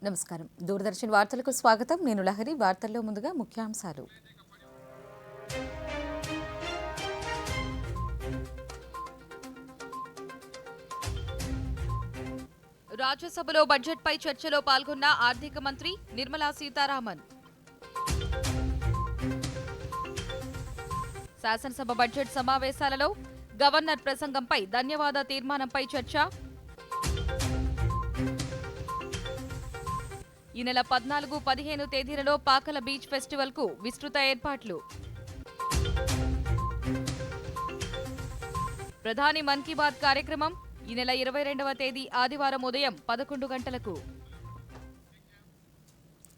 నమస్కారం. దూరదర్శన్ వార్తలకు స్వాగతం. నేను లహరి. వార్తల్లో ముందుగా ముఖ్యాంశాలు. రాజ్యసభలో బడ్జెట్పై చర్చలో పాల్గొన్న ఆర్థిక మంత్రి నిర్మలా సీతారామన్. శాసనసభ బడ్జెట్ సమావేశాలలో గవర్నర్ ప్రసంగంపై ధన్యవాద తీర్మానంపై చర్చ. ఈ నెల 14, 15 తేదీలలో పాకల బీచ్ ఫెస్టివల్ కు విస్తృత ఏర్పాట్లు. ప్రధాని మన్ కీ బాత్ కార్యక్రమం ఈ నెల 22వ తేదీ ఆదివారం ఉదయం 11 గంటలకు.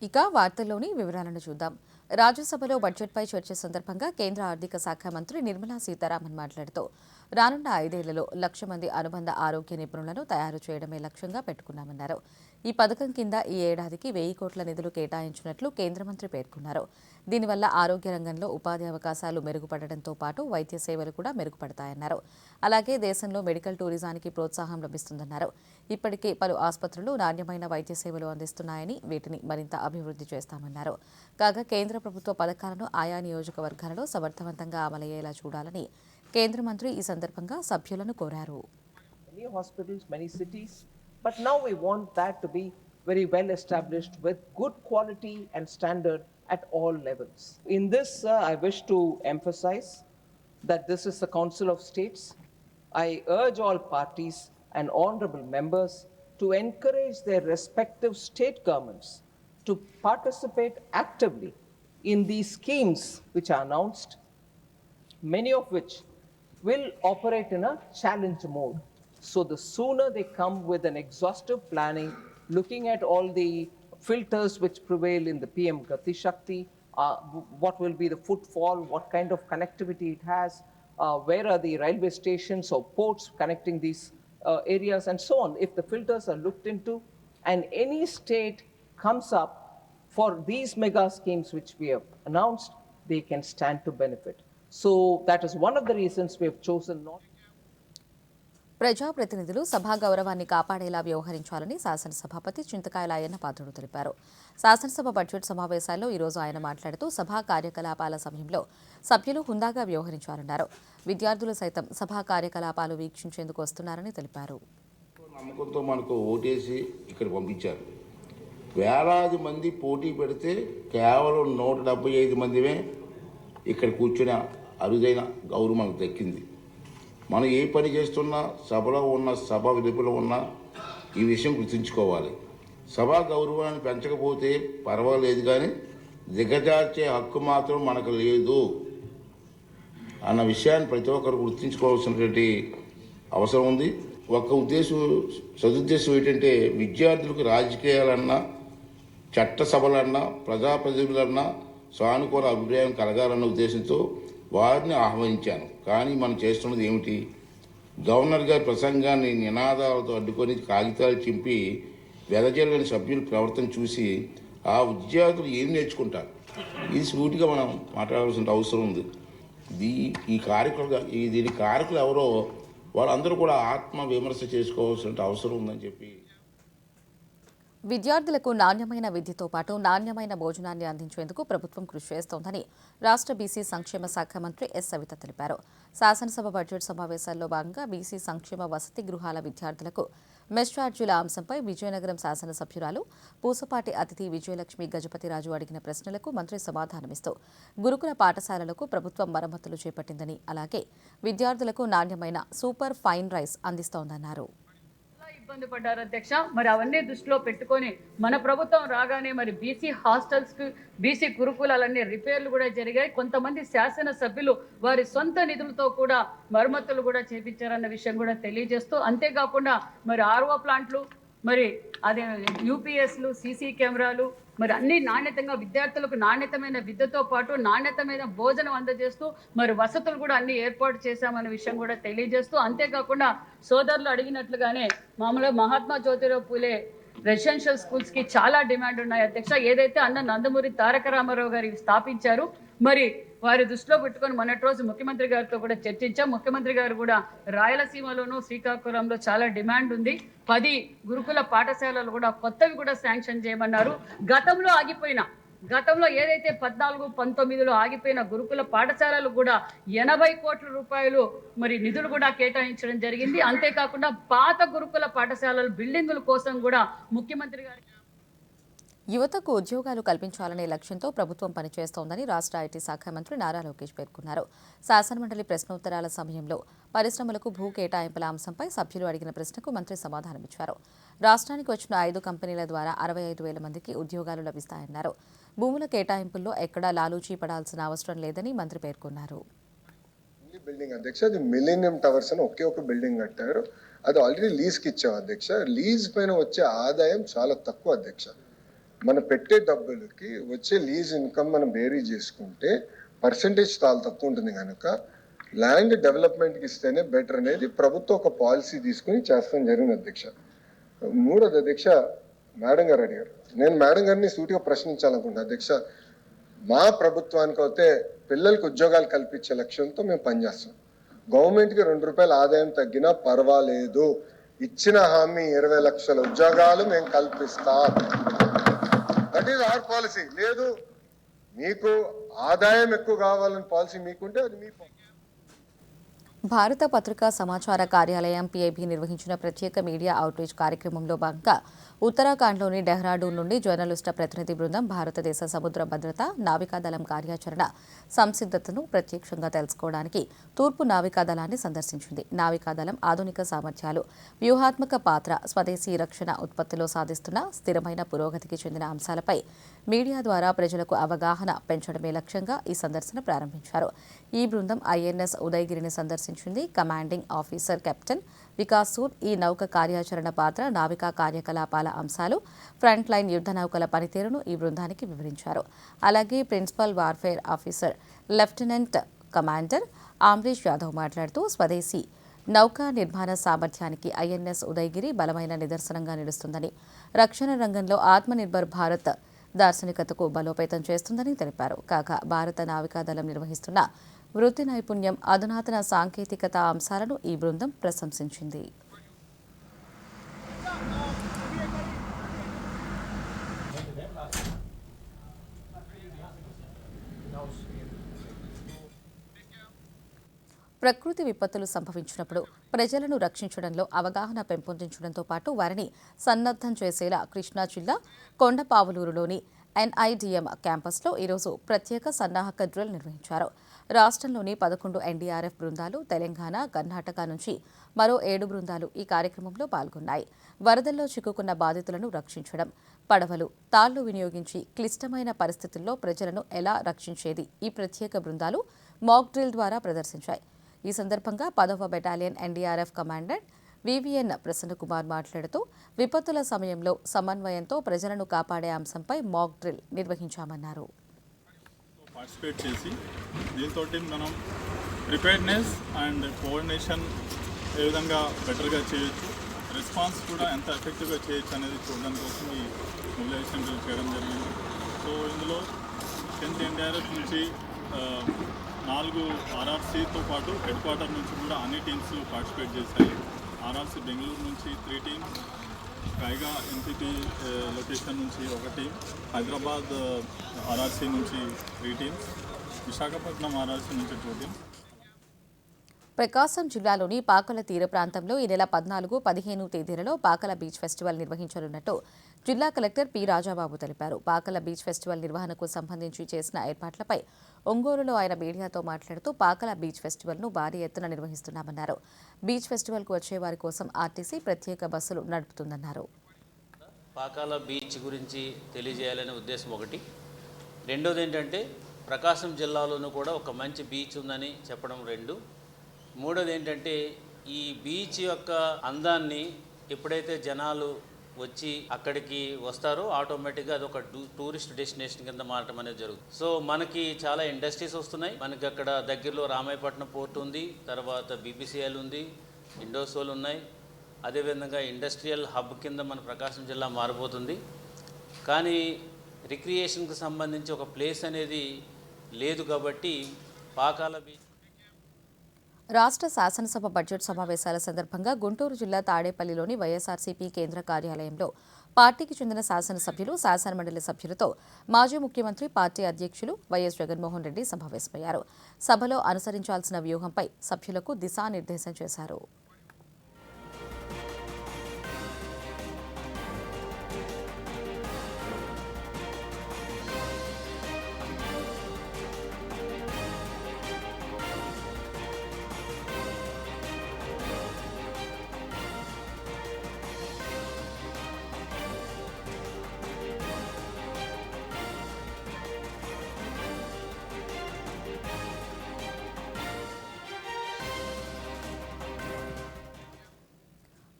ఇక వార్తల్లోని వివరాలను చూద్దాం. రాజ్యసభలో బడ్జెట్పై చర్చ సందర్భంగా కేంద్ర ఆర్థిక శాఖ మంత్రి నిర్మలా సీతారామన్ మాట్లాడుతూ రానున్న 5 ఏళ్లలో 1,00,000 మంది అనుబంధ ఆరోగ్య నిపుణులను తయారు చేయడమే లక్ష్యంగా పెట్టుకున్నామన్నారు. ఈ పథకం కింద ఈ ఏడాదికి 1,000 కోట్ల నిధులు కేటాయించినట్లు కేంద్ర మంత్రి పేర్కొన్నారు. దీనివల్ల ఆరోగ్య రంగంలో ఉపాధి అవకాశాలు మెరుగుపడడంతో పాటు వైద్య సేవలు కూడా మెరుగుపడతాయన్నారు. అలాగే దేశంలో మెడికల్ టూరిజానికి ప్రోత్సాహం లభిస్తుందన్నారు. ఇప్పటికే పలు ఆసుపత్రులు నాణ్యమైన వైద్య సేవలు అందిస్తున్నాయని వీటిని మరింత అభివృద్ధి చేస్తామన్నారు. కాగా కేంద్ర ప్రభుత్వ పథకాలను ఆయా నియోజకవర్గాలలో సమర్థవంతంగా అమలయ్యేలా చూడాలని కేంద్ర మంత్రి ఈ సందర్భంగా సభ్యులను కోరారు. But now we want that to be very well established with good quality and standard at all levels. In this, I wish to emphasize that this is the Council of States. I urge all parties and honorable members to encourage their respective state governments to participate actively in these schemes which are announced, many of which will operate in a challenge mode. So the sooner they come with an exhaustive planning, looking at all the filters which prevail in the PM Gati Shakti, what will be the footfall, what kind of connectivity it has, where are the railway stations or ports connecting these areas and so on. If the filters are looked into and any state comes up for these mega schemes which we have announced, they can stand to benefit. So that is one of the reasons we have chosen not. ప్రజాప్రతినిధులు సభా గౌరవాన్ని కాపాడేలా వ్యవహరించాలని శాసనసభాపతి చింతకాయల అయ్యన్న పాత్రుడు తెలిపారు. శాసనసభ budget సమావేశాల్లో ఈరోజు ఆయన మాట్లాడుతూ సభా కార్యకలాపాల సమయంలో సభ్యులు హుందాగా వ్యవహరించాలన్నారు. విద్యార్థులు సైతం సభా కార్యకలాపాలు వీక్షించేందుకు వస్తున్నారని తెలిపారు. నమ్మకంతో మనకు ఓటేసి ఇక్కడ పంపించారు. వేలాది మంది పోటీ పెడితే కేవలం 175 మందిమే ఇక్కడ కూర్చుని అరుదైన గౌరవం మనకు దక్కింది. మనం ఏ పని చేస్తున్నా సభలో ఉన్న సభ వెలుపల ఉన్న ఈ విషయం గుర్తుంచుకోవాలి. సభా గౌరవాన్ని పెంచకపోతే పర్వాలేదు, కానీ దిగజార్చే హక్కు మాత్రం మనకు లేదు అన్న విషయాన్ని ప్రతి ఒక్కరు గుర్తుంచుకోవాల్సినటువంటి అవసరం ఉంది. ఒక సదుద్దేశం ఏంటంటే విద్యార్థులకు రాజకీయాలన్నా చట్టసభలన్నా ప్రజాప్రతినిధులన్నా సానుకూల అభిప్రాయం కలగాలన్న ఉద్దేశంతో వారిని ఆహ్వానించాను. కానీ మనం చేస్తున్నది ఏమిటి? గవర్నర్ గారి ప్రసంగాన్ని నినాదాలతో అడ్డుకొని కాగితాలు చింపి వెదజల్లని సభ్యుల ప్రవర్తన చూసి ఆ విద్యార్థులు ఏం నేర్చుకుంటారు? ఇది సూటిగా మనం మాట్లాడాల్సిన అవసరం ఉంది. దీని కారకులు ఎవరో వాళ్ళందరూ కూడా ఆత్మ విమర్శ చేసుకోవాల్సిన అవసరం ఉందని చెప్పి విద్యార్థులకు నాణ్యమైన విద్యతో పాటు నాణ్యమైన భోజనాన్ని అందించేందుకు ప్రభుత్వం కృషి చేస్తోందని రాష్ట్ర బీసీ సంక్షేమ శాఖ మంత్రి ఎస్ సవిత తెలిపారు. శాసనసభ బడ్జెట్ సమావేశాల్లో భాగంగా బీసీ సంక్షేమ వసతి గృహాల విద్యార్థులకు మెస్ ఛార్జీల అంశంపై విజయనగరం శాసనసభ్యురాలు పూసపాటి అతిథి విజయలక్ష్మి గజపతిరాజు అడిగిన ప్రశ్నలకు మంత్రి సమాధానమిస్తూ గురుకుల పాఠశాలలకు ప్రభుత్వం మరమ్మతులు చేపట్టిందని, అలాగే విద్యార్థులకు నాణ్యమైన సూపర్ ఫైన్ రైస్ అందిస్తోందన్నారు. ఇబ్బంది పడ్డారు అధ్యక్ష. మరి అవన్నీ దృష్టిలో పెట్టుకొని మన ప్రభుత్వం రాగానే మరి బీసీ హాస్టల్స్కి బీసీ గురుకులాలన్నీ రిపేర్లు కూడా జరిగాయి. కొంతమంది శాసనసభ్యులు వారి సొంత నిధులతో కూడా మరమ్మతులు కూడా చేపించారన్న విషయం కూడా తెలియజేస్తూ, అంతేకాకుండా మరి ఆర్ఓ ప్లాంట్లు, మరి అదే యూపీఎస్లు, సీసీ కెమెరాలు, మరి అన్ని నాణ్యతంగా విద్యార్థులకు నాణ్యతమైన విద్యతో పాటు నాణ్యతమైన భోజనం అందజేస్తూ మరి వసతులు కూడా అన్ని ఏర్పాటు చేశామన్న విషయం కూడా తెలియజేస్తూ, అంతేకాకుండా సోదరులు అడిగినట్లుగానే మామూలుగా మహాత్మా జ్యోతిరావు పూలే రెసిడెన్షియల్ స్కూల్స్కి చాలా డిమాండ్ ఉన్నాయి అధ్యక్ష. ఏదైతే అన్న నందమూరి తారక రామారావు గారు స్థాపించారు, మరి వారి దృష్టిలో పెట్టుకొని మొన్నటి రోజు ముఖ్యమంత్రి గారితో కూడా చర్చించాం. ముఖ్యమంత్రి గారు కూడా రాయలసీమలోనూ శ్రీకాకుళంలో చాలా డిమాండ్ ఉంది, 10 గురుకుల పాఠశాలలు కూడా కొత్తవి కూడా శాంక్షన్ చేయమన్నారు. గతంలో ఏదైతే 14-19లో ఆగిపోయిన గురుకుల పాఠశాలలు కూడా 80 కోట్ల రూపాయలు మరి నిధులు కూడా కేటాయించడం జరిగింది. అంతేకాకుండా పాత గురుకుల పాఠశాలల బిల్డింగుల కోసం కూడా ముఖ్యమంత్రి గారు యువతకు ఉద్యోగాలు కల్పించాలనే లక్ష్యంతో ప్రభుత్వం పనిచేస్తోందని రాష్ట్ర ఐటీ శాఖ మంత్రి నారా లోకేష్ పేర్కొన్నారు. శాసనమండలి ప్రశ్నోత్తరాల సమయంలో పరిశ్రమలకు భూ కేటాయింపుల అంశంపై సభ్యులు అడిగిన ప్రశ్నకు మంత్రి సమాధానమిచ్చారు. రాష్ట్రానికి వచ్చిన 5 కంపెనీల ద్వారా 65,000 మందికి ఉద్యోగాలు లభిస్తాయన్నారు. భూముల కేటాయింపుల్లో ఎక్కడా లాలూచీ పడాల్సిన అవసరం లేదని మంత్రి పేర్కొన్నారు. బిల్డింగ్ అధ్యక్ష, అది మిలీనియం టవర్స్ అని ఒకే ఒక బిల్డింగ్ కట్టారు. అది ఆల్రెడీ లీజ్కి ఇచ్చాం అధ్యక్ష. లీజ్ పైన వచ్చే ఆదాయం చాలా తక్కువ అధ్యక్ష. మన పెట్టే డబ్బులకి వచ్చే లీజ్ ఇన్కమ్ మనం బేరీ చేసుకుంటే పర్సంటేజ్ చాలా తక్కువ ఉంటుంది కనుక ల్యాండ్ డెవలప్మెంట్కి ఇస్తేనే బెటర్ అనేది ప్రభుత్వం ఒక పాలసీ తీసుకుని చేస్తాం జరిగింది అధ్యక్ష. మూడోది అధ్యక్ష, మేడం గారు అడిగారు. నేను మేడం గారిని సూటిగా ప్రశ్నించాలనుకుంటున్నాను అధ్యక్ష. మా ప్రభుత్వానికి అయితే పిల్లలకు ఉద్యోగాలు కల్పించే లక్ష్యంతో మేము పనిచేస్తాం. గవర్నమెంట్కి 2 రూపాయల ఆదాయం తగ్గినా పర్వాలేదు, ఇచ్చిన హామీ 20 లక్షల ఉద్యోగాలు మేము కల్పిస్తాం. That is our policy. లేదు మీకు ఆదాయం ఎక్కువ కావాలని పాలసీ మీకుంటే అది మీ భారత పత్రికా సమాచార కార్యాలయం PIB నిర్వహించిన ప్రత్యేక మీడియా అవుట్రీచ్ కార్యక్రమంలో భాగంగా ఉత్తరాఖండ్లోని డెహ్రాడూన్ నుండి జర్నలిస్టుల ప్రతినిధి బృందం భారతదేశ సముద్ర భద్రత నావికాదళం కార్యాచరణ సంసిద్ధతను ప్రత్యక్షంగా తెలుసుకోవడానికి తూర్పు నావికాదళాన్ని సందర్శించింది. నావికాదళం ఆధునిక సామర్థ్యాలు, వ్యూహాత్మక పాత్ర, స్వదేశీ రక్షణ ఉత్పత్తిలో సాధిస్తున్న స్థిరమైన పురోగతికి చెందిన అంశాలపై మీడియా ద్వారా ప్రజలకు అవగాహన పెంచడమే లక్ష్యంగా ఈ సందర్శన ప్రారంభించారు. ఈ బృందం INS ఉదయగిరిని సందర్శించింది. Commanding officer captain Vikas Sood ఈ నౌక కార్యాచరణ పాత్ర, నావికా కార్యకలాపాల అంశాలు, ఫ్రంట్ లైన్ యుద్ధ నౌకల పనితీరును ఈ బృందానికి వివరించారు. అలాగే principal warfare officer lieutenant commander Amrish Yadav మాట్లాడుతూ స్వదేశీ నౌకా నిర్మాణ సామర్థ్యానికి INS ఉదయగిరి బలమైన నిదర్శనంగా నిలుస్తుందని, రక్షణ రంగంలో ఆత్మనిర్భర్ భారత్ దార్శనికతకు బలోపేతం చేస్తుందని తెలిపారు. కాగా భారత నావికాదళం నిర్వహిస్తున్న వృత్తి నైపుణ్యం, అధునాతన సాంకేతికత అంశాలను ఈ బృందం ప్రశంసించింది. ప్రకృతి విపత్తులు సంభవించినప్పుడు ప్రజలను రక్షించడంలో అవగాహన పెంపొందించడంతో పాటు వారిని సన్నద్ధం చేసేలా కృష్ణా జిల్లా కొండపావులూరులోని NIDM క్యాంపస్లో ఈరోజు ప్రత్యేక సన్నాహక డ్రిల్ నిర్వహించారు. రాష్ట్రంలోని 11 NDRF బృందాలు, తెలంగాణ, కర్ణాటక నుంచి మరో 7 బృందాలు ఈ కార్యక్రమంలో పాల్గొన్నాయి. వరదల్లో చిక్కుకున్న బాధితులను రక్షించడం, పడవలు, తాళ్లు వినియోగించి క్లిష్టమైన పరిస్థితుల్లో ప్రజలను ఎలా రక్షించేది ఈ ప్రత్యేక బృందాలు మాక్ డ్రిల్ ద్వారా ప్రదర్శించాయి. ఈ సందర్భంగా 10వ battalion NDRF commandant VVN Prasanna Kumar మాట్లాడుతూ విపత్తుల సమయంలో సమన్వయంతో ప్రజలను కాపాడే అంశంపై మాక్ డ్రిల్ నిర్వహించామన్నారు. పార్టిసిపేట్ చేసి దీంతో మనం ప్రిపేర్డ్నెస్ అండ్ కోఆర్డినేషన్ ఏ విధంగా బెటర్గా చేయొచ్చు, రెస్పాన్స్ కూడా ఎంత ఎఫెక్టివ్గా చేయొచ్చు అనేది చూడడం కోసం ఈ మొబిలైజేషన్ డ్రిల్ చేయడం జరిగింది. సో ఇందులో 10th NDRF నుంచి 4 RRCతో పాటు హెడ్ క్వార్టర్ నుంచి కూడా అన్ని టీమ్స్ పార్టిసిపేట్ చేశాయి. RRC బెంగళూరు నుంచి 3 టీమ్స్, కైగా NPT లొకేషన్ నుంచి 1 టీం, హైదరాబాద్ RRC నుంచి 3 టీమ్స్, విశాఖపట్నం RRC నుంచి 2 టీమ్స్. ప్రకాశం జిల్లాలోని పాకల తీర ప్రాంతంలో ఈ నెల 14, 15 తేదీలలో పాకల బీచ్ ఫెస్టివల్ నిర్వహించనున్నట్టు జిల్లా కలెక్టర్ పి. రాజాబాబు తెలిపారు. పాకల బీచ్ ఫెస్టివల్ నిర్వహణకు సంబంధించి చేసిన ఏర్పాట్లపై ఒంగోలులో ఆయన మీడియాతో మాట్లాడుతూ పాకల బీచ్ ఫెస్టివల్ను భారీ ఎత్తున నిర్వహిస్తున్నామన్నారు. బీచ్ ఫెస్టివల్కు వచ్చే వారి కోసం ఆర్టీసీ ప్రత్యేక బస్సులు నడుపుతుందన్నారు. పాకాల బీచ్ గురించి తెలియజేయాలనే ఉద్దేశం ఒకటి. రెండోది ఏంటంటే ప్రకాశం జిల్లాలోనూ కూడా ఒక మంచి బీచ్ ఉందని చెప్పడం 2. మూడోది ఏంటంటే ఈ బీచ్ యొక్క అందాన్ని ఎప్పుడైతే జనాలు వచ్చి అక్కడికి వస్తారో ఆటోమేటిక్గా అది ఒక టూరిస్ట్ డెస్టినేషన్ కింద మారటం అనేది జరుగుతుంది. సో మనకి చాలా ఇండస్ట్రీస్ వస్తున్నాయి. మనకి అక్కడ దగ్గరలో రామాయపట్నం పోర్ట్ ఉంది, తర్వాత BPCL ఉంది, ఇండోసోల్ ఉన్నాయి. అదేవిధంగా ఇండస్ట్రియల్ హబ్ కింద మన ప్రకాశం జిల్లా మారిపోతుంది. కానీ రిక్రియేషన్కి సంబంధించి ఒక ప్లేస్ అనేది లేదు కాబట్టి పాకాల బీచ్ రాష్ట్ర శాసనసభ బడ్జెట్ సమావేశాల సందర్భంగా గుంటూరు జిల్లా తాడేపల్లిలోని వైఎస్ఆర్సీపీ కేంద్ర కార్యాలయంలో పార్టీకి చెందిన శాసనసభ్యులు శాసనమండలి సభ్యులతో మాజీ ముఖ్యమంత్రి పార్టీ అధ్యక్షులు వైఎస్ జగన్మోహన్ రెడ్డి సమావేశమయ్యారు. సభలో అనుసరించాల్సిన వ్యూహంపై సభ్యులకు దిశానిర్దేశం చేశారు.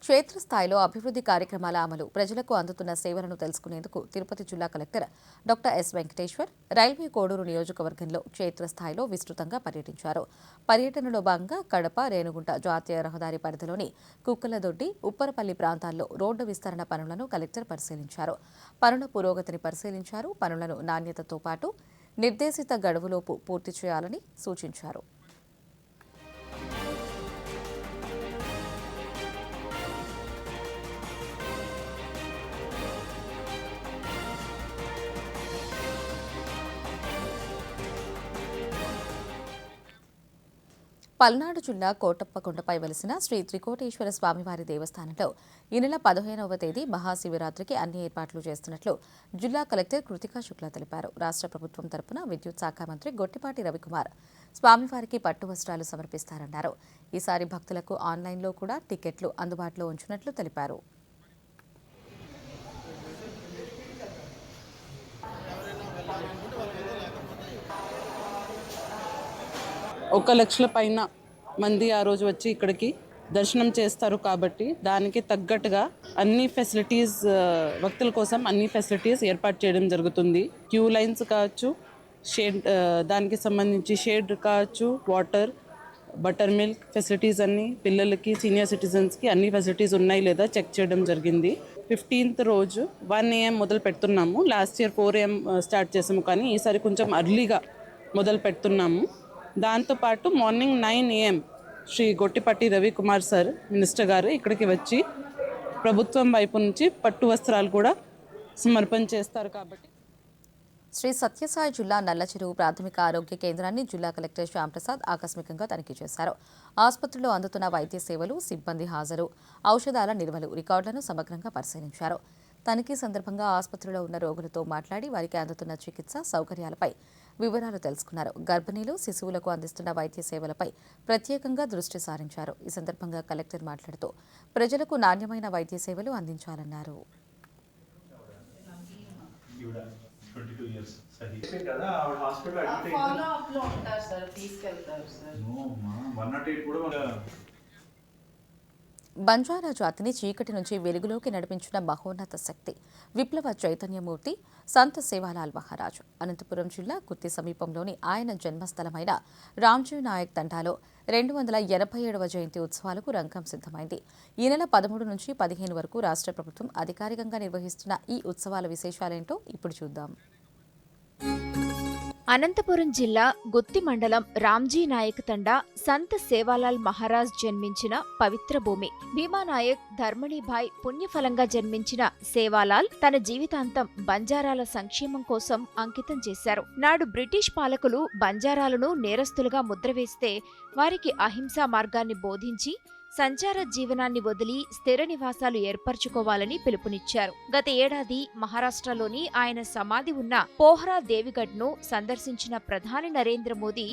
క్షేత్రస్థాయిలో అభివృద్ధి కార్యక్రమాల అమలు, ప్రజలకు అందుతున్న సేవలను తెలుసుకునేందుకు తిరుపతి జిల్లా collector doctor yes Venkateshwar railway Koduru నియోజకవర్గంలో క్షేత్రస్థాయిలో విస్తృతంగా పర్యటించారు. పర్యటనలో భాగంగా కడప, రేణుగుంట జాతీయ రహదారి పరిధిలోని కుక్కలదొడ్డి, ఉప్పరపల్లి ప్రాంతాల్లో రోడ్డు విస్తరణ పనులను కలెక్టర్ పరిశీలించారు. పనుల పురోగతిని పరిశీలించారు. పనులను నాణ్యతతో పాటు నిర్దేశిత గడువులోపు పూర్తి చేయాలని సూచించారు. పల్నాడు జిల్లా కోటప్పకొండపై వెలిసిన శ్రీ త్రికోటేశ్వర స్వామివారి దేవస్థానంలో ఈ నెల 15వ తేదీ మహాశివరాత్రికి అన్ని ఏర్పాట్లు చేస్తున్నట్లు జిల్లా కలెక్టర్ కృతికా శుక్లా తెలిపారు. రాష్ట్ర ప్రభుత్వం తరపున విద్యుత్ శాఖ మంత్రి గొట్టిపాటి రవికుమార్ స్వామివారికి పట్టు వస్త్రాలు సమర్పిస్తారన్నారు. ఈసారి భక్తులకు ఆన్లైన్లో కూడా టికెట్లు అందుబాటులో ఉంచినట్లు తెలిపారు. ఒక లక్షల పైన మంది ఆ రోజు వచ్చి ఇక్కడికి దర్శనం చేస్తారు కాబట్టి దానికి తగ్గట్టుగా అన్ని ఫెసిలిటీస్ భక్తుల కోసం అన్ని ఫెసిలిటీస్ ఏర్పాటు చేయడం జరుగుతుంది. క్యూ లైన్స్ కావచ్చు, షేడ్ దానికి సంబంధించి షేడ్ కావచ్చు, వాటర్, బటర్ మిల్క్ ఫెసిలిటీస్ అన్నీ పిల్లలకి, సీనియర్ సిటిజన్స్కి అన్ని ఫెసిలిటీస్ ఉన్నాయి లేదా చెక్ చేయడం జరిగింది. 15th రోజు 1 AM మొదలు పెడుతున్నాము. లాస్ట్ ఇయర్ 4 AM స్టార్ట్ చేసాము, కానీ ఈసారి కొంచెం అర్లీగా మొదలు పెడుతున్నాము. దాంతోపాటు morning 9 AM Shri Gottipati Ravikumar sir minister గారు ఇక్కడికి వచ్చి ప్రభుత్వం వైపు నుంచి పట్టు వస్త్రాలు కూడా సమర్పణ చేస్తారు. కాబట్టి శ్రీ సత్యసాయి జిల్లా నల్లచెరువు ప్రాథమిక ఆరోగ్య కేంద్రాన్ని జిల్లా కలెక్టర్ శ్యాంప్రసాద్ ఆకస్మికంగా తనిఖీ చేశారు. ఆసుపత్రిలో అందుతున్న వైద్య సేవలు, సిబ్బంది హాజరు, ఔషధాల నిల్వలు, రికార్డులను సమగ్రంగా పరిశీలించారు. తనిఖీ సందర్భంగా ఆసుపత్రిలో ఉన్న రోగులతో మాట్లాడి వారికి అందుతున్న చికిత్స సౌకర్యాలపై వివరాలు తెలుసుకున్నారు. గర్భిణీలు, శిశువులకు అందిస్తున్న వైద్య సేవలపై ప్రత్యేకంగా దృష్టి సారించారు. ఈ సందర్భంగా కలెక్టర్ మాట్లాడుతూ ప్రజలకు నాణ్యమైన వైద్య సేవలు అందించాలన్నారు. బంజారా జాతిని చీకటి నుంచి వెలుగులోకి నడిపించిన మహోన్నత శక్తి, విప్లవ చైతన్యమూర్తి సంత్ సేవాలాల్ మహారాజ్. అనంతపురం జిల్లా గుత్తి సమీపంలోని ఆయన జన్మస్థలమైన రామ్జీ నాయక్ తండాలో 287వ జయంతి ఉత్సవాలకు రంగం సిద్ధమైంది. ఈ నెల 13 నుంచి 15 వరకు రాష్ట్ర ప్రభుత్వం అధికారికంగా నిర్వహిస్తున్న ఈ ఉత్సవాల విశేషాలేంటో ఇప్పుడు చూద్దాం. అనంతపురం జిల్లా గుత్తి మండలం రామ్జీ నాయక్ తండా సంత్ సేవాలాల్ మహారాజ్ జన్మించిన పవిత్ర భూమి. భీమానాయక్, ధర్మణిభాయ్ పుణ్యఫలంగా జన్మించిన సేవాలాల్ తన జీవితాంతం బంజారాల సంక్షేమం కోసం అంకితం చేశారు. నాడు బ్రిటిష్ పాలకులు బంజారాలను నేరస్తులుగా ముద్రవేస్తే వారికి అహింసా మార్గాన్ని బోధించి సంచార జీవనాన్ని వదిలి స్థిర నివాసాలు ఏర్పరచుకోవాలని పిలుపునిచ్చారు. గత ఏడాది మహారాష్ట్రలోని ఆయన సమాధి ఉన్న పోహ్రా దేవిగఢ్ను సందర్శించిన ప్రధాని నరేంద్ర మోదీ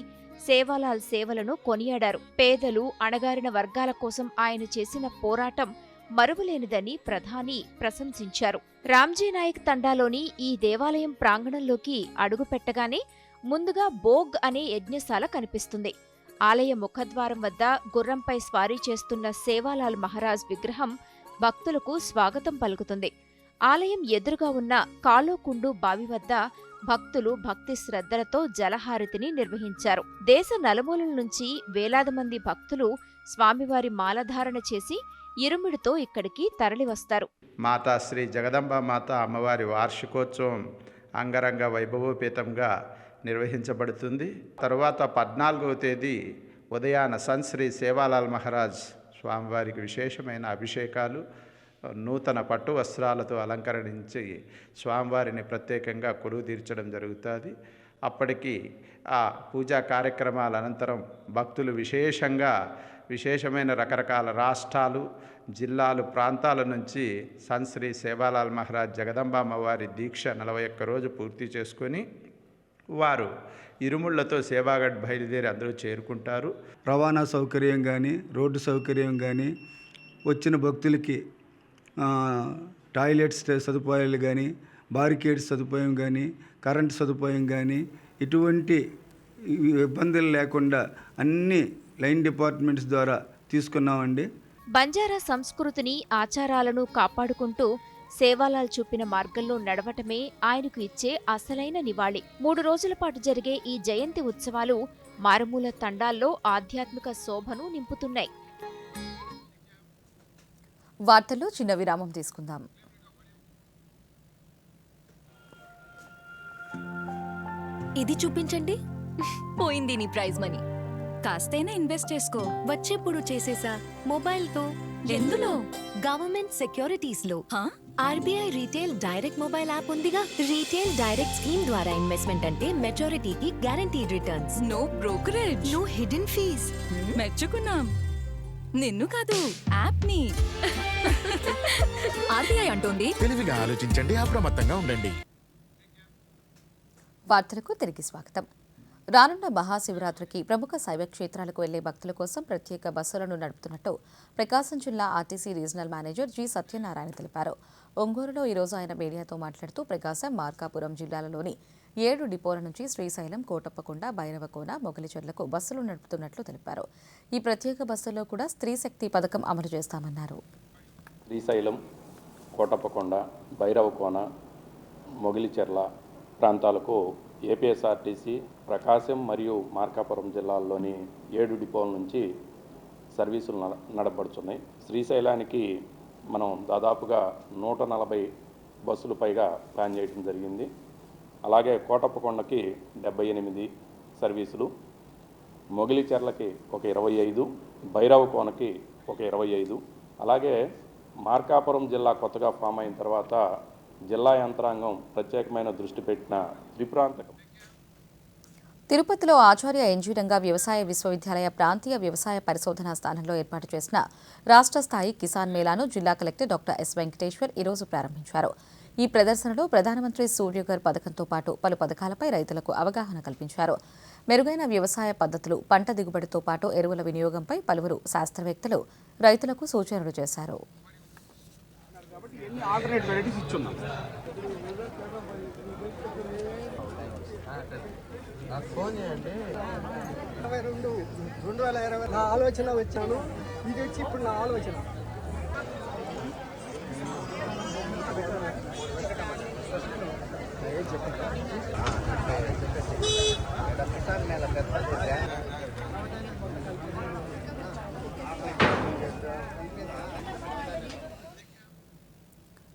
సేవాలాల్ సేవలను కొనియాడారు. పేదలు, అణగారిన వర్గాల కోసం ఆయన చేసిన పోరాటం మరువలేనిదని ప్రధాని ప్రశంసించారు. రామ్జీ నాయక్ తండాలోని ఈ దేవాలయం ప్రాంగణంలోకి అడుగుపెట్టగానే ముందుగా బోగ్ అనే యజ్ఞశాల కనిపిస్తుంది. ఆలయ ముఖద్వారం వద్ద గుర్రంపై స్వారీ చేస్తున్న సేవాలాల్ మహారాజ్ విగ్రహం భక్తులకు స్వాగతం పలుకుతుంది. ఆలయం ఎదురుగా ఉన్న కాలోకుండు బావి వద్ద భక్తులు భక్తి శ్రద్ధలతో జలహారతిని నిర్వహించారు. దేశ నలుమూలల నుంచి వేలాది మంది భక్తులు స్వామివారి మాలధారణ చేసి ఇరుముడితో ఇక్కడికి తరలివస్తారు. మాతా శ్రీ జగదంబ మాత అమ్మవారి వార్షికోత్సవం అంగరంగ వైభవోపేతంగా నిర్వహించబడుతుంది. తరువాత 14వ తేదీ ఉదయాన సంత్ శ్రీ సేవాలాల్ మహారాజ్ స్వామివారికి విశేషమైన అభిషేకాలు, నూతన పట్టు వస్త్రాలతో అలంకరించి స్వామివారిని ప్రత్యేకంగా కొలువు తీర్చడం జరుగుతుంది. అప్పటికి ఆ పూజా కార్యక్రమాల అనంతరం భక్తులు విశేషమైన రకరకాల రాష్ట్రాలు, జిల్లాలు, ప్రాంతాల నుంచి సంత్ శ్రీ సేవాలాల్ మహారాజ్ జగదంబామ్మ వారి దీక్ష 41 రోజు పూర్తి చేసుకొని వారు ఇరుముళ్లతో సేవాగఢ్ బయలుదేరి అందరూ చేరుకుంటారు. రవాణా సౌకర్యం కానీ, రోడ్డు సౌకర్యం కానీ, వచ్చిన భక్తులకి టాయిలెట్స్ సదుపాయాలు కానీ, బారికేడ్స్ సదుపాయం కానీ, కరెంట్ సదుపాయం కానీ ఇటువంటి ఇబ్బందులు లేకుండా అన్ని లైన్ డిపార్ట్మెంట్స్ ద్వారా తీసుకున్నామండి. బంజారా సంస్కృతిని, ఆచారాలను కాపాడుకుంటూ సేవాలాల్ చూపిన మార్గంలో నడవటమే ఆయనకు ఇచ్చే అసలైన నివాళి. 3 రోజుల పాటు జరిగే ఈ జయంతి ఉత్సవాలు మారుమూల తండాల్లో ఆధ్యాత్మిక శోభను నింపుతున్నాయి. వార్తల్లో చిన్న విరామం తీసుకుందాం. ఇది చూపించండి. పోయింది నీ ప్రైజ్ మనీ. కాస్తైనా ఇన్వెస్ట్ చేసుకో. వచ్చేప్పుడు చేసేసా మొబైల్తో. ఎందులో? గవర్నమెంట్ సెక్యూరిటీస్ లో. RBI retail direct mobile app ఉందిగా. రీటైల్ డైరెక్ట్ స్కీమ్ ద్వారా ఇన్వెస్ట్మెంట్ అంటే మెచ్యూరిటీకి guaranteed returns. No brokerage, no hidden fees. మెచ్చుకున్నాం. నిన్ను కాదు, యాప్ ని. ఆర్బీఐ అంటోంది తెలివిగా ఆలోచించండి, అప్రమత్తంగా ఉండండి. వార్తలకు తిరిగి స్వాగతం. రానున్న మహాశివరాత్రికి ప్రముఖ శైవ క్షేత్రాలకు వెళ్లే భక్తుల కోసం ప్రత్యేక బస్సులను నడుపుతున్నట్టు ప్రకాశం జిల్లా RTC regional manager G Satyanarayana తెలిపారు. ఒంగోలులో ఈరోజు ఆయన మీడియాతో మాట్లాడుతూ ప్రకాశం, మార్కాపురం జిల్లాలలోని 7 డిపోల నుంచి శ్రీశైలం, కోటప్పకొండ, భైరవకోన, మొగలిచెర్లకు బస్సులు నడుపుతున్నట్లు తెలిపారు. ఈ ప్రత్యేక బస్సుల్లో కూడా స్త్రీ శక్తి పథకం అమలు చేస్తామన్నారు. శ్రీశైలం, కోటప్పకొండ, భైరవకోన, మొగలిచెర్ల ప్రాంతాలకు ఏపీఎస్ఆర్టీసీ ప్రకాశం మరియు మార్కాపురం జిల్లాల్లోని 7 డిపోల నుంచి సర్వీసులు నడపబడుతున్నాయి. శ్రీశైలానికి మనం దాదాపుగా 140 బస్సులు పైగా ప్లాన్ చేయడం జరిగింది. అలాగే కోటప్పకొండకి 78 సర్వీసులు, మొగలిచెర్లకి ఒక 25, భైరవకోనకి ఒక 25. అలాగే మార్కాపురం జిల్లా కొత్తగా ఫామ్ అయిన తర్వాత జిల్లా యంత్రాంగం ప్రత్యేకమైన దృష్టి పెట్టిన త్రిప్రాంతక. తిరుపతిలో ఆచార్య ఎన్జీ రంగా వ్యవసాయ విశ్వవిద్యాలయ ప్రాంతీయ వ్యవసాయ పరిశోధనా స్థానంలో ఏర్పాటు చేసిన రాష్ట్ర స్థాయి కిసాన్ మేళాను జిల్లా కలెక్టర్ డాక్టర్ ఎస్ వెంకటేశ్వర్ ఈరోజు ప్రారంభించారు. ఈ ప్రదర్శనలో ప్రధానమంత్రి సూర్యఘర్ పథకంతో పాటు పలు పథకాలపై రైతులకు అవగాహన కల్పించారు. మెరుగైన వ్యవసాయ పద్ధతులు, పంట దిగుబడితో పాటు ఎరువుల వినియోగంపై పలువురు శాస్త్రవేత్తలు రైతులకు సూచనలు చేశారు. నా ఆలోచన వచ్చాను, ఇది వచ్చి ఇప్పుడు నా ఆలోచన.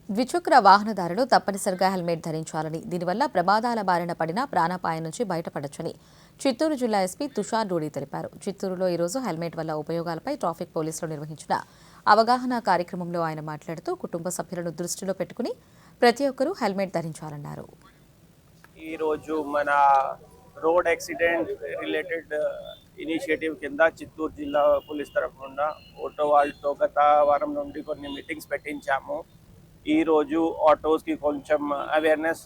ద్విచక్ర వాహనదారులు తప్పనిసరిగా హెల్మెట్ ధరించాలని, దీనివల్ల ప్రమాదాల బారిన పడినా ప్రాణాపాయం నుంచి బయటపడొచ్చని చిత్తూరు జిల్లా ఎస్పీ తుషార్ రూడి తెలిపారు. చిత్తూరులో ఈరోజు హెల్మెట్ వల్ల ఉపయోగాలపై ట్రాఫిక్ పోలీసులు నిర్వహించిన అవగాహన కార్యక్రమంలో ఆయన మాట్లాడుతూ కుటుంబ సభ్యులను దృష్టిలో పెట్టుకుని ప్రతి ఒక్కరూ హెల్మెట్ ధరించాలన్నారు. ఈరోజు మన రోడ్ యాక్సిడెంట్ రిలేటెడ్ ఇనిషియేటివ్ కింద చిత్తూరు జిల్లా పోలీస్ తరఫున ఆటో వాళ్ళతో గత వారం నుండి కొన్ని మీటింగ్స్ పెట్టించాము. ఈరోజు ఆటోస్కి కొంచెం అవేర్నెస్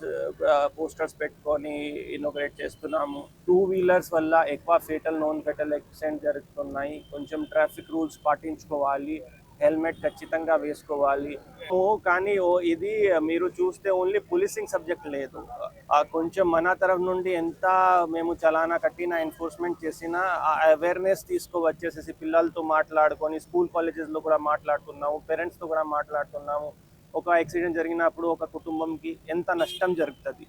పోస్టర్స్ పెట్టుకొని ఇన్నోగ్రేట్ చేస్తున్నాము. 2 వీలర్స్ వల్ల ఎక్కువ ఫేటల్, నాన్ ఫేటల్ యాక్సిడెంట్ జరుగుతున్నాయి. కొంచెం ట్రాఫిక్ రూల్స్ పాటించుకోవాలి, హెల్మెట్ ఖచ్చితంగా వేసుకోవాలి. కానీ ఇది మీరు చూస్తే ఓన్లీ పోలీసింగ్ సబ్జెక్ట్ లేదు, కొంచెం మన తరఫు నుండి ఎంత మేము చలానా కట్టినా ఎన్ఫోర్స్మెంట్ చేసినా అవేర్నెస్ తీసుకువచ్చేసేసి పిల్లలతో మాట్లాడుకొని స్కూల్ కాలేజెస్లో కూడా మాట్లాడుతున్నాము, పేరెంట్స్తో కూడా మాట్లాడుతున్నాము. ఒక యాక్సిడెంట్ జరిగినప్పుడు ఒక కుటుంబంకి ఎంత నష్టం జరుగుతుంది,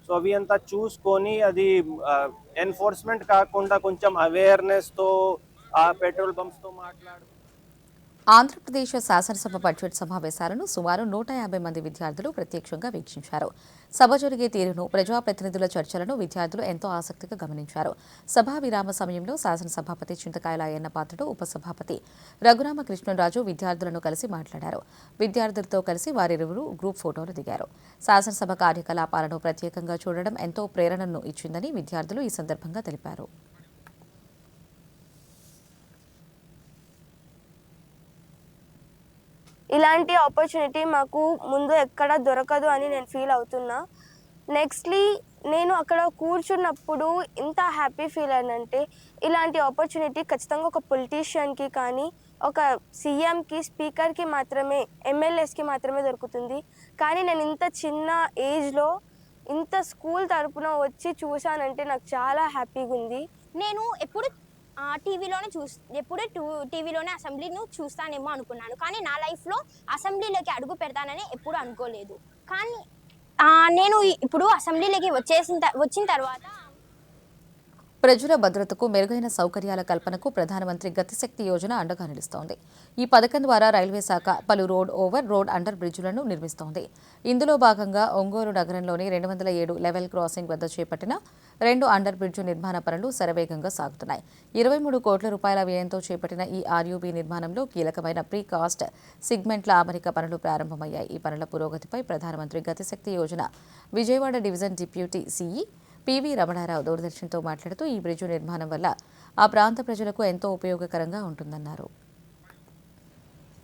సో అవి అంతా చూసుకొని అది ఎన్ఫోర్స్మెంట్ కాకుండా కొంచెం అవేర్నెస్తో ఆ పెట్రోల్ బంప్స్తో మాట్లాడు. ఆంధ్రప్రదేశ్ శాసనసభ బడ్జెట్ సమావేశాలను సుమారు 150 మంది విద్యార్థులు ప్రత్యక్షంగా వీక్షించారు. సభ జరిగే తీరును, ప్రజాప్రతినిధుల చర్చలను విద్యార్థులు ఎంతో ఆసక్తిగా గమనించారు. సభా విరామ సమయంలో శాసనసభాపతి చింతకాయల అయ్యన్నపాత్రుడు, ఉపసభాపతి రఘురామకృష్ణరాజు విద్యార్థులను కలిసి మాట్లాడారు. విద్యార్థులతో కలిసి వారిరువురు గ్రూప్ ఫోటోలు దిగారు. శాసనసభ కార్యకలాపాలను ప్రత్యేకంగా చూడడం ఎంతో ప్రేరణను ఇచ్చిందని విద్యార్థులు ఈ సందర్భంగా తెలిపారు. ఇలాంటి ఆపర్చునిటీ మాకు ముందు ఎక్కడ దొరకదు అని నేను ఫీల్ అవుతున్నా. నెక్స్ట్లీ నేను అక్కడ కూర్చున్నప్పుడు ఎంత హ్యాపీ ఫీల్ అయినంటే, ఇలాంటి ఆపర్చునిటీ ఖచ్చితంగా ఒక పొలిటీషియన్కి కానీ, ఒక సీఎంకి, స్పీకర్కి మాత్రమే, ఎమ్మెల్యేస్కి మాత్రమే దొరుకుతుంది. కానీ నేను ఇంత చిన్న ఏజ్లో ఇంత స్కూల్ తరపున వచ్చి చూశానంటే నాకు చాలా హ్యాపీగా ఉంది. నేను ఎప్పుడు టీవీలోనే ఎప్పుడే టీవీలోనే అసెంబ్లీని చూస్తానేమో అనుకున్నాను. కానీ నా లైఫ్లో అసెంబ్లీలోకి అడుగు పెడతానని ఎప్పుడు అనుకోలేదు. కానీ నేను ఇప్పుడు అసెంబ్లీలోకి వచ్చిన తర్వాత ప్రజల భద్రతకు, మెరుగైన సౌకర్యాల కల్పనకు ప్రధానమంత్రి గతిశక్తి యోజన అండగా నిలుస్తోంది. ఈ పథకం ద్వారా రైల్వే శాఖ పలు రోడ్ ఓవర్, రోడ్ అండర్ బ్రిడ్జ్లను నిర్మిస్తోంది. ఇందులో భాగంగా ఒంగోలు నగరంలోని 207 లెవెల్ క్రాసింగ్ వద్ద చేపట్టిన 2 అండర్ బ్రిడ్జ్ నిర్మాణ పనులు శరవేగంగా సాగుతున్నాయి. 23 కోట్ల రూపాయల వ్యయంతో చేపట్టిన ఈ ఆర్యూబీ నిర్మాణంలో కీలకమైన ప్రీ కాస్ట్ సిగ్మెంట్ల అమరిక పనులు ప్రారంభమయ్యాయి. ఈ పనుల పురోగతిపై ప్రధానమంత్రి Gatishakti Yojana Vijayawada division deputy CE PV Ramanarao దూరదర్శన్తో మాట్లాడుతూ, ఈ బ్రిడ్జు నిర్మాణం వల్ల ఆ ప్రాంత ప్రజలకు ఎంతో ఉపయోగకరంగా ఉంటుందన్నారు.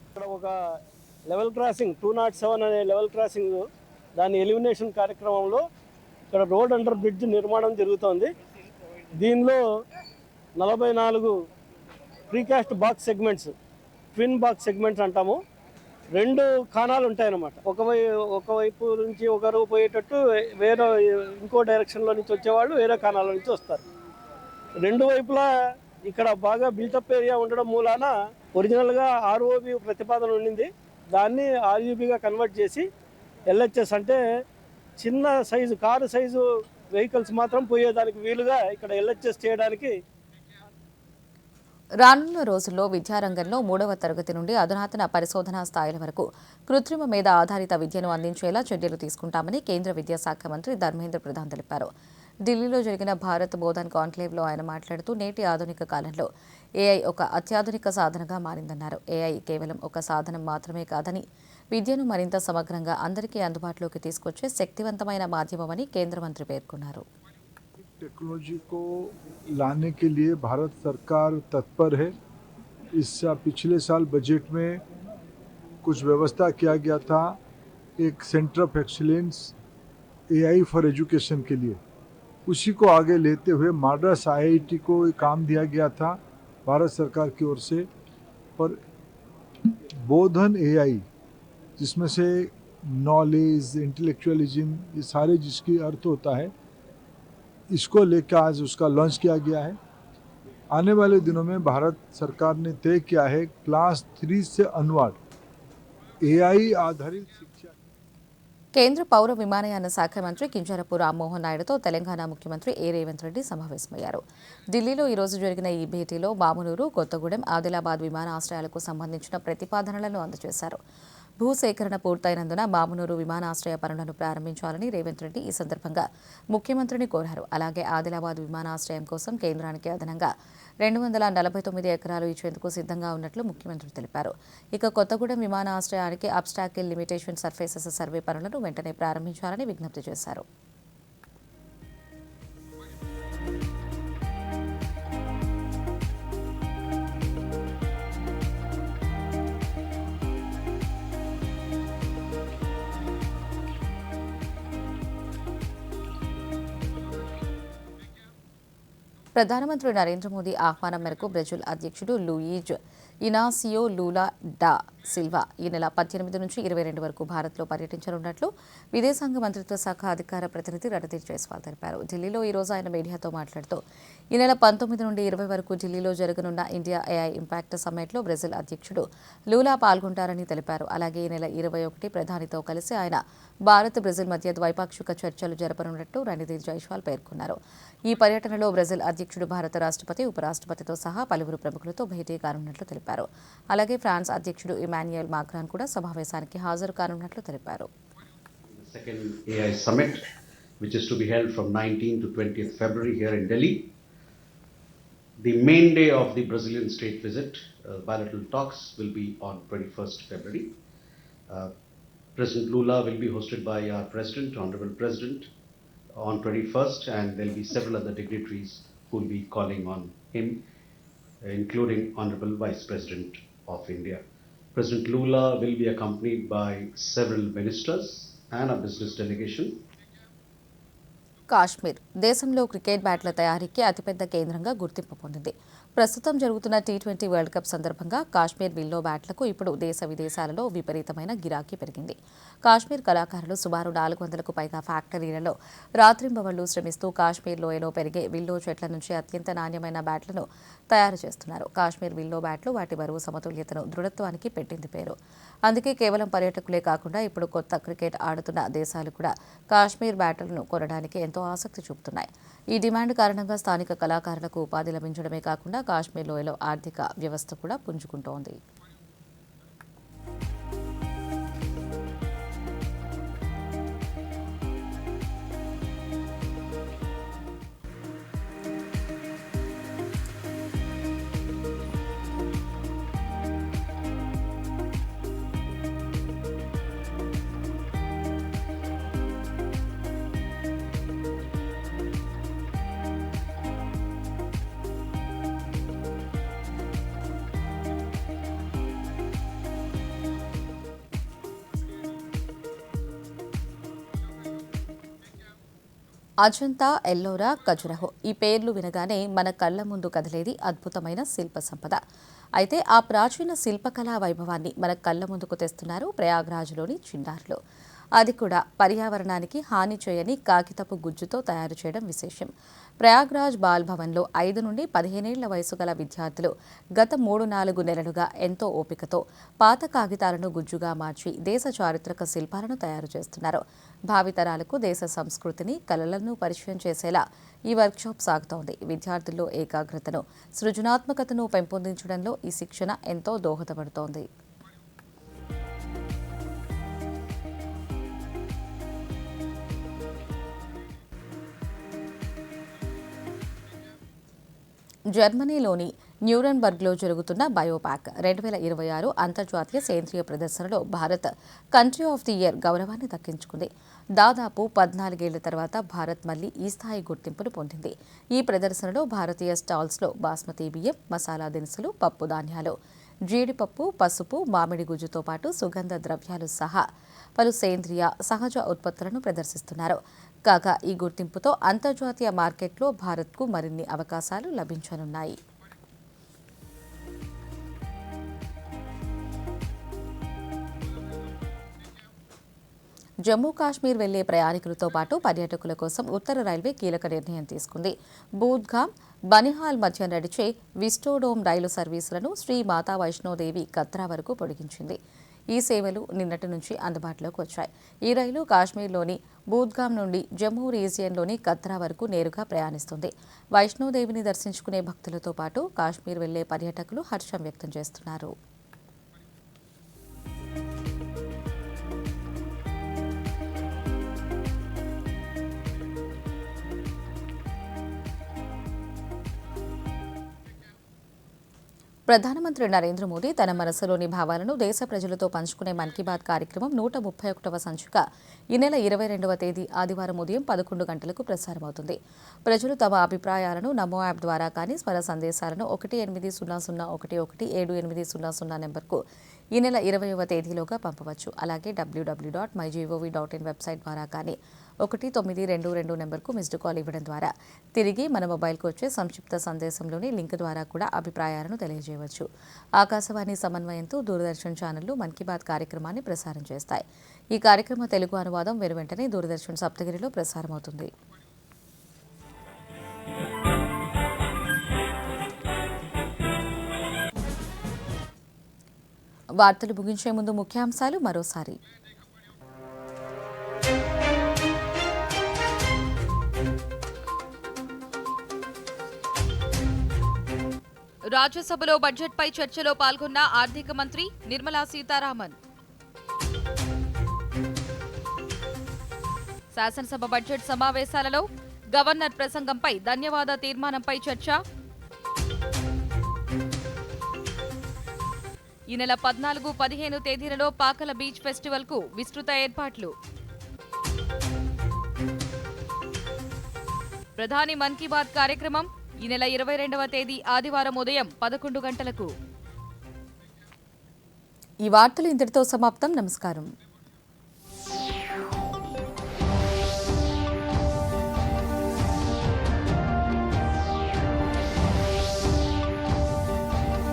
ఇక్కడ ఒక లెవెల్ క్రాసింగ్ 207 అనే లెవెల్ క్రాసింగ్ దాని ఎలిమినేషన్ కార్యక్రమంలో ఇక్కడ రోడ్ అండర్ బ్రిడ్జ్ నిర్మాణం జరుగుతోంది. దీనిలో 44 precast box segments, twin box segments అంటాము, 2 ఖానాలు ఉంటాయన్నమాట. ఒకవైపు నుంచి ఒకరు పోయేటట్టు వేరే ఇంకో డైరెక్షన్లో నుంచి వచ్చేవాళ్ళు వేరే ఖానాల నుంచి వస్తారు. 2 వైపులా ఇక్కడ బాగా బిల్టప్ ఏరియా ఉండడం మూలాన ఒరిజినల్గా ఆర్ఓబి ప్రతిపాదన ఉండింది. దాన్ని ఆర్యూబీగా కన్వర్ట్ చేసి ఎల్హెచ్ఎస్ అంటే చిన్న సైజు కారు సైజు వెహికల్స్ మాత్రం పోయేదానికి వీలుగా ఇక్కడ ఎల్హెచ్ఎస్ చేయడానికి. రానున్న రోజుల్లో విద్యారంగంలో 3వ తరగతి నుండి అధునాతన పరిశోధనా స్థాయిల వరకు కృత్రిమ మేధ ఆధారిత విద్యను అందించేలా చర్యలు తీసుకుంటామని కేంద్ర విద్యాశాఖ మంత్రి ధర్మేంద్ర ప్రధాన్ తెలిపారు. ఢిల్లీలో జరిగిన భారత్ బోధన్ కాన్క్లేవ్లో ఆయన మాట్లాడుతూ, నేటి ఆధునిక కాలంలో ఏఐ ఒక అత్యాధునిక సాధనగా మారిందన్నారు. ఏఐ కేవలం ఒక సాధనం మాత్రమే కాదని, విద్యను మరింత సమగ్రంగా అందరికీ అందుబాటులోకి తీసుకొచ్చే శక్తివంతమైన మాధ్యమమని కేంద్ర మంత్రి పేర్కొన్నారు. टेक्नोलॉजी को लाने के लिए भारत सरकार तत्पर है. इस पिछले साल बजट में कुछ व्यवस्था किया गया था एक centre of excellence AI for education के लिए. उसी को आगे लेते हुए माड्रास आईआईटी को एक काम दिया गया था भारत सरकार की ओर से, और बोधन एआई जिसमें से नॉलेज, इंटेलेक्चुअलिज्म, ये सारे जिसकी अर्थ होता है, इसको लेकर आज उसका लॉन्च किया गया है. आने वाले दिनों में भारत सरकार ने तय किया है क्लास 3 से अनवर्ड एआई आधारित शिक्षा. కేంద్ర పౌర విమానయాన శాఖ మంత్రి కింజరపు రామ్మోహన్ నాయుడుతో తెలంగాణ ముఖ్యమంత్రి ఏ రేవంత్ రెడ్డి సమావేశమయ్యారు. ఢిల్లీలో ఈ రోజు జరిగిన ఈ భేటీలో మామునూరు, కొత్తగూడెం, ఆదిలాబాద్ విమానాశ్రయాలకు సంబంధించిన ప్రతిపాదనలను అందజేశారు. భూసేకరణ పూర్తయినందున మామునూరు విమానాశ్రయ పనులను ప్రారంభించాలని రేవంత్ రెడ్డి ఈ సందర్భంగా ముఖ్యమంత్రిని కోరారు. అలాగే ఆదిలాబాద్ విమానాశ్రయం కోసం కేంద్రానికి అదనంగా 249 ఎకరాలు ఇచ్చేందుకు సిద్ధంగా ఉన్నట్లు ముఖ్యమంత్రి తెలిపారు. ఇక కొత్తగూడెం విమానాశ్రయానికి అబ్స్టాకిల్ లిమిటేషన్ సర్ఫేసెస్ సర్వే పనులను వెంటనే ప్రారంభించాలని విజ్ఞప్తి చేశారు. ప్రధానమంత్రి నరేంద్ర మోదీ ఆహ్వానం మేరకు బ్రెజిల్ అధ్యక్షుడు Luiz Inacio Lula da Silva ఈ నెల 18 నుంచి 22 వరకు భారత్లో పర్యటించనున్నట్లు విదేశాంగ మంత్రిత్వ శాఖ అధికార ప్రతినిధి రణధీర్ జైస్వాల్ తెలిపారు. ఢిల్లీలో ఈ రోజు ఆయన మీడియాతో మాట్లాడుతూ ఈ నెల 19 నుండి 20 వరకు ఢిల్లీలో జరగనున్న ఇండియా AI ఇంపాక్ట్ సమ్మిట్లో బ్రెజిల్ అధ్యక్షుడు లూలా పాల్గొంటారని తెలిపారు. అలాగే ఈ నెల 21 ప్రధానితో కలిసి ఆయన భారత్ బ్రెజిల్ మధ్య ద్వైపాక్షిక చర్చలు జరపనున్నట్టు రణధీర్ జైస్వాల్ పేర్కొన్నారు. ఈ పర్యటనలో బ్రెజిల్ అధ్యక్షుడు భారత రాష్ట్రపతి, ఉపరాష్ట్రపతితో సహా పలువురు ప్రముఖులతో భేటీ కానున్నట్లు తెలిపారు. అలాగే ఫ్రాన్స్ అధ్యక్షుడు ఇమాన్యుయల్ మాక్రాన్ కూడా సమావేశానికి హాజరు కానున్నట్లు తెలిపారు. Second AI summit, which is to be held from 19th to 20th February here in Delhi. The main day of the Brazilian state visit, bilateral talks, will be on 21st February. President Lula will be hosted by our President, Honorable President, on 21st, and there will be several other dignitaries who will be calling on him, including Honorable Vice President of India. President Lula will be accompanied by several ministers and a business delegation. Kashmir దేశంలో cricket బ్యాట్ల తయారీకి అతిపెద్ద కేంద్రంగా గుర్తింపు పొందింది. ప్రస్తుతం జరుగుతున్న T20 world cup సందర్భంగా Kashmir willow బ్యాట్లకు ఇప్పుడు దేశ విదేశాలలో విపరీతమైన గిరాకీ పెరిగింది. కాశ్మీర్ కళాకారులు సుమారు 400కు పైగా ఫ్యాక్టరీలలో రాత్రింబవళ్లు శ్రమిస్తూ కాశ్మీర్ లోయలో పెరిగే విల్లో చెట్ల నుంచి అత్యంత నాణ్యమైన బ్యాట్లను తయారు చేస్తున్నారు. కాశ్మీర్ విల్లో బ్యాట్లు వాటి బరువు సమతుల్యతను, దృఢత్వానికి పెట్టింది పేరు. అందుకే కేవలం పర్యాటకులే కాకుండా ఇప్పుడు కొత్త క్రికెట్ ఆడుతున్న దేశాలు కూడా కాశ్మీర్ బ్యాట్లను కొనడానికి ఎంతో ఆసక్తి చూపుతున్నాయి. ఈ డిమాండ్ కారణంగా స్థానిక కళాకారులకు ఉపాధి లభించడమే కాకుండా కాశ్మీర్ లోయలో ఆర్థిక వ్యవస్థ కూడా పుంజుకుంటోంది. అజంతా, ఎల్లోరా, ఖజురహో ఈ పేర్లు వినగానే మన కళ్ల ముందు కదిలేది అద్భుతమైన శిల్ప సంపద. అయితే ఆ ప్రాచీన శిల్పకళా వైభవాన్ని మన కళ్ల ముందుకు తెస్తున్నారు ప్రయాగ్రాజ్లోని చిన్నారులు. అది కూడా పర్యావరణానికి హాని చేయని కాగితపు గుజ్జుతో తయారు చేయడం విశేషం. ప్రయాగ్రాజ్ బాల్ భవన్లో 5 నుండి 15 ఏళ్ల వయసు గల విద్యార్థులు గత 3-4 నెలలుగా ఎంతో ఓపికతో పాత కాగితాలను గుజ్జుగా మార్చి దేశ చారిత్రక శిల్పాలను తయారు చేస్తున్నారు. భావితరాలకు దేశ సంస్కృతిని, కళలను పరిచయం చేసేలా ఈ వర్క్షాప్ సాగుతోంది. విద్యార్థుల్లో ఏకాగ్రతను, సృజనాత్మకతను పెంపొందించడంలో ఈ శిక్షణ ఎంతో దోహదపడుతోంది. జర్మనీలోని న్యూరెన్బర్గ్లో జరుగుతున్న బయోపాక్ 2026 అంతర్జాతీయ సేంద్రియ ప్రదర్శనలో Bharat country of the year గౌరవాన్ని దక్కించుకుంది. దాదాపు 14 ఏళ్ల తర్వాత భారత్ మళ్లీ ఈ స్థాయి గుర్తింపును పొందింది. ఈ ప్రదర్శనలో భారతీయ స్టాల్స్లో బాస్మతి బియ్యం, మసాలా దినుసులు, పప్పు ధాన్యాలు, జీడిపప్పు, పసుపు, మామిడి గుజ్జుతో పాటు సుగంధ ద్రవ్యాలు సహా పలు సేంద్రియ, సహజ ఉత్పత్తులను ప్రదర్శిస్తున్నారు. కాగా ఈ గుర్తింపుతో అంతర్జాతీయ మార్కెట్లో భారత్కు మరిన్ని అవకాశాలు లభించనున్నాయి. జమ్మూ కాశ్మీర్ వెళ్లే ప్రయాణికులతో పాటు పర్యాటకుల కోసం ఉత్తర రైల్వే కీలక నిర్ణయం తీసుకుంది. బూద్గామ్, బనిహాల్ మధ్య నడిచే విస్టోడోమ్ రైలు సర్వీసులను శ్రీ మాతా వైష్ణోదేవి కత్రా వరకు పొడిగించింది. ఈ సేవలు నిన్నటి నుంచి అందుబాటులోకి వచ్చాయి. ఈ రైలు కాశ్మీర్లోని బూద్గామ్ నుండి జమ్మూ రీజియన్లోని కత్రా వరకు నేరుగా ప్రయాణిస్తుంది. వైష్ణోదేవిని దర్శించుకునే భక్తులతో పాటు కాశ్మీర్ వెళ్లే పర్యాటకులు హర్షం వ్యక్తం చేస్తున్నారు. ప్రధానమంత్రి నరేంద్ర మోదీ తన మనసులోని భావాలను దేశ ప్రజలతో పంచుకునే మన్ కీ బాత్ కార్యక్రమం 131వ సంచిక ఈ నెల 22వ తేదీ ఆదివారం ఉదయం 11 గంటలకు ప్రసారమవుతుంది. ప్రజలు తమ అభిప్రాయాలను నమో యాప్ ద్వారా కానీ స్వర సందేశాలను 1800117800 నెంబర్కు ఈ నెల 20వ తేదీలోగా పంపవచ్చు. అలాగే www.mygov.in వెబ్సైట్ ద్వారా కానీ 1922 నెంబర్కు మిస్డ్ కాల్ ఇవ్వడం ద్వారా తిరిగి మన మొబైల్కు వచ్చే సంక్షిప్త సందేశంలోని లింక్ ద్వారా కూడా అభిప్రాయాలను తెలియజేయవచ్చు. ఆకాశవాణి సమన్వయంతో దూరదర్శన్ ఛానళ్లు మన్ కీ బాత్ కార్యక్రమాన్ని ప్రసారం చేస్తాయి. ఈ కార్యక్రమ తెలుగు అనువాదం వెనువెంటనే దూరదర్శన్ సప్తగిరిలో ప్రసారమవుతుంది. వార్తలు ముగించే ముందు ముఖ్యాంశాలు మరోసారి. రాజ్యసభలో బడ్జెట్పై చర్చలో పాల్గొన్న ఆర్థిక మంత్రి నిర్మలా సీతారామన్. శాసనసభ బడ్జెట్ సమావేశాలలో గవర్నర్ ప్రసంగంపై ధన్యవాద తీర్మానంపై చర్చ. ఈ నెల 14-15 తేదీలలో పాకల బీచ్ ఫెస్టివల్కు విస్తృత ఏర్పాట్లు. ప్రధాని మన్ కీ బాత్ కార్యక్రమం ఈ నెల 22వ తేదీ ఆదివారం ఉదయం 11 గంటలకు. ఈ వార్తలు ఇంతటితో సమాప్తం. నమస్కారం.